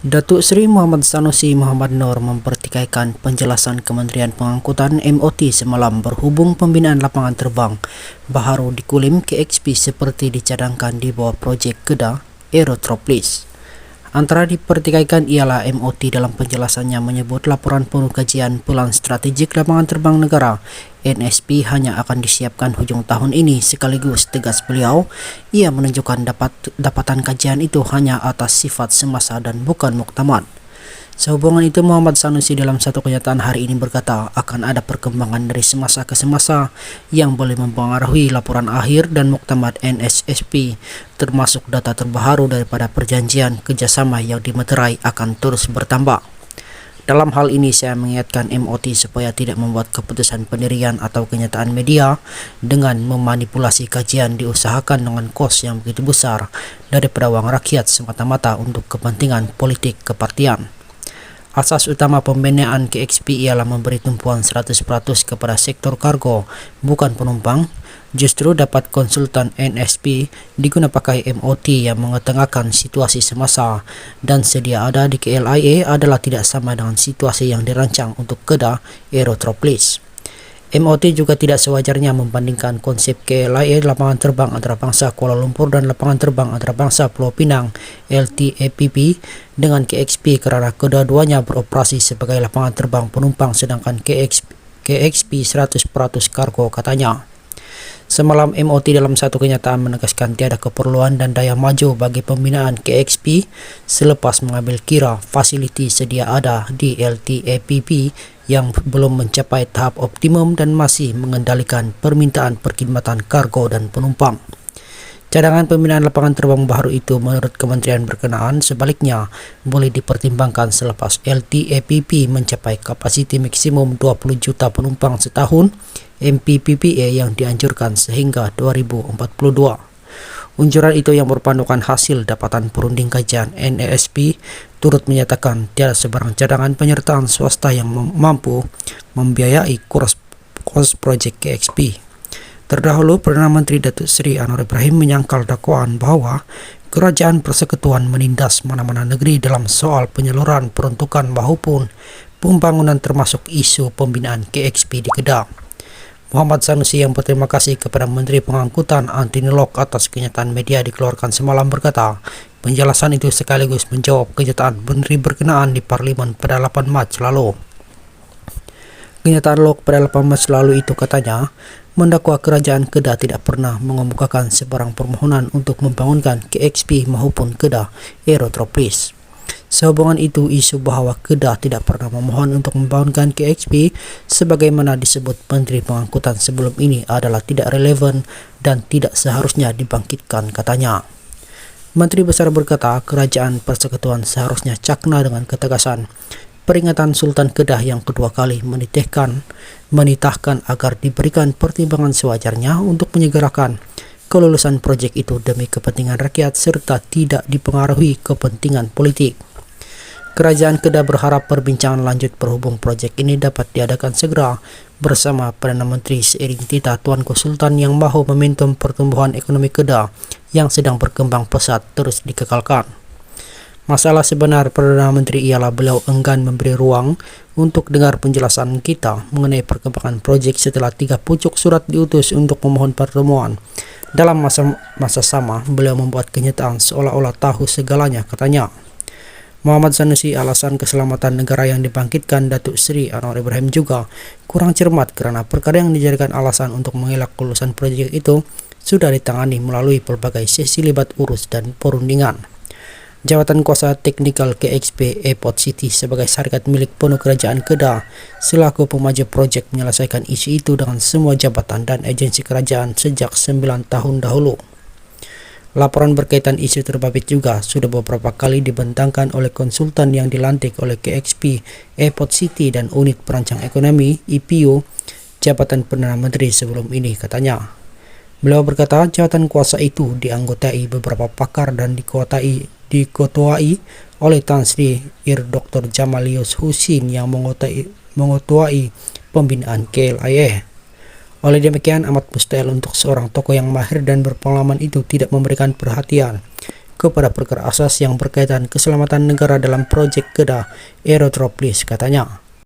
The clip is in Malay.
Datuk Seri Muhammad Sanusi Muhammad Noor mempertikaikan penjelasan Kementerian Pengangkutan MOT semalam berhubung pembinaan lapangan terbang baharu di Kulim KXP seperti dicadangkan di bawah projek Kedah Aerotropolis. Antara dipertikaikan ialah MOT dalam penjelasannya menyebut laporan penuh kajian Pelan Strategik Lapangan Terbang Negara NSP hanya akan disiapkan hujung tahun ini, sekaligus tegas beliau ia menunjukkan dapatan kajian itu hanya atas sifat semasa dan bukan muktamad. Sehubungan itu, Muhammad Sanusi dalam satu kenyataan hari ini berkata akan ada perkembangan dari semasa ke semasa yang boleh mempengaruhi laporan akhir dan muktamad NSSP, termasuk data terbaru daripada perjanjian kerjasama yang dimeterai akan terus bertambah. Dalam hal ini, saya mengingatkan MOT supaya tidak membuat keputusan pendirian atau kenyataan media dengan memanipulasi kajian diusahakan dengan kos yang begitu besar daripada wang rakyat semata-mata untuk kepentingan politik kepartian. Asas utama pembinaan KXP ialah memberi tumpuan 100% kepada sektor kargo, bukan penumpang. Justru dapat konsultan NSP diguna pakai MOT yang mengetengahkan situasi semasa dan sedia ada di KLIA adalah tidak sama dengan situasi yang dirancang untuk Kedah Aerotropolis. MOT juga tidak sewajarnya membandingkan konsep KLIA lapangan terbang antarabangsa Kuala Lumpur dan lapangan terbang antarabangsa Pulau Pinang LTAPP dengan KXP kerana kedua-duanya beroperasi sebagai lapangan terbang penumpang sedangkan KXP 100% kargo, katanya. Semalam MOT dalam satu kenyataan menegaskan tiada keperluan dan daya maju bagi pembinaan KXP selepas mengambil kira fasiliti sedia ada di LTAPP yang belum mencapai tahap optimum dan masih mengendalikan permintaan perkhidmatan kargo dan penumpang. Cadangan pembinaan lapangan terbang baru itu menurut kementerian berkenaan sebaliknya boleh dipertimbangkan selepas LTAPP mencapai kapasiti maksimum 20 juta penumpang setahun MPPPA yang dianjurkan sehingga 2042. Unjuran itu yang berpandukan hasil dapatan perunding kajian NASP turut menyatakan tiada sebarang cadangan penyertaan swasta yang mampu membiayai kos projek KXP. Terdahulu, Perdana Menteri Datuk Seri Anwar Ibrahim menyangkal dakwaan bahawa Kerajaan Persekutuan menindas mana-mana negeri dalam soal penyaluran peruntukan maupun pembangunan termasuk isu pembinaan KXP di Kedah. Muhammad Sanusi yang berterima kasih kepada Menteri Pengangkutan Anthony Locke atas kenyataan media dikeluarkan semalam berkata, penjelasan itu sekaligus menjawab kenyataan Menteri berkenaan di Parlimen pada 8 Mac lalu. Kenyataan Locke pada 8 Mac lalu itu, katanya, mendakwa Kerajaan Kedah tidak pernah mengemukakan sebarang permohonan untuk membangunkan KXP maupun Kedah Aerotropolis. Sehubungan itu, isu bahawa Kedah tidak pernah memohon untuk membangunkan KXP sebagaimana disebut Menteri Pengangkutan sebelum ini adalah tidak relevan dan tidak seharusnya dibangkitkan, katanya. Menteri Besar berkata Kerajaan Persekutuan seharusnya cakna dengan ketegasan peringatan Sultan Kedah yang kedua kali menitahkan agar diberikan pertimbangan sewajarnya untuk menyegerakan kelulusan projek itu demi kepentingan rakyat serta tidak dipengaruhi kepentingan politik. Kerajaan Kedah berharap perbincangan lanjut berhubung projek ini dapat diadakan segera bersama Perdana Menteri seiring titah Tuanku Sultan yang mahu momentum pertumbuhan ekonomi Kedah yang sedang berkembang pesat terus dikekalkan. Masalah sebenar Perdana Menteri ialah beliau enggan memberi ruang untuk dengar penjelasan kita mengenai perkembangan projek setelah 3 pucuk surat diutus untuk memohon pertemuan. Dalam masa sama, beliau membuat kenyataan seolah-olah tahu segalanya, katanya. Muhammad Sanusi alasan keselamatan negara yang dibangkitkan Datuk Seri Anwar Ibrahim juga kurang cermat kerana perkara yang dijadikan alasan untuk mengelak kelulusan projek itu sudah ditangani melalui pelbagai sesi libat urus dan perundingan. Jawatan Kuasa Teknikal KXP Airport City sebagai syarikat milik penuh Kerajaan Kedah selaku pemaju projek menyelesaikan isu itu dengan semua jabatan dan agensi kerajaan sejak 9 tahun dahulu. Laporan berkaitan isu terbabit juga sudah beberapa kali dibentangkan oleh konsultan yang dilantik oleh KXP Airport City dan Unit Perancang Ekonomi (EPU) Jabatan Perdana Menteri sebelum ini, katanya. Beliau berkata jawatan kuasa itu dianggotai beberapa pakar dan diketuai oleh Tan Sri Ir Dr. Jamalius Husin yang mengetuai pembinaan KLIA. Oleh demikian, amat mustahil untuk seorang tokoh yang mahir dan berpengalaman itu tidak memberikan perhatian kepada perkara asas yang berkaitan keselamatan negara dalam proyek Kedah Aerotropolis, katanya.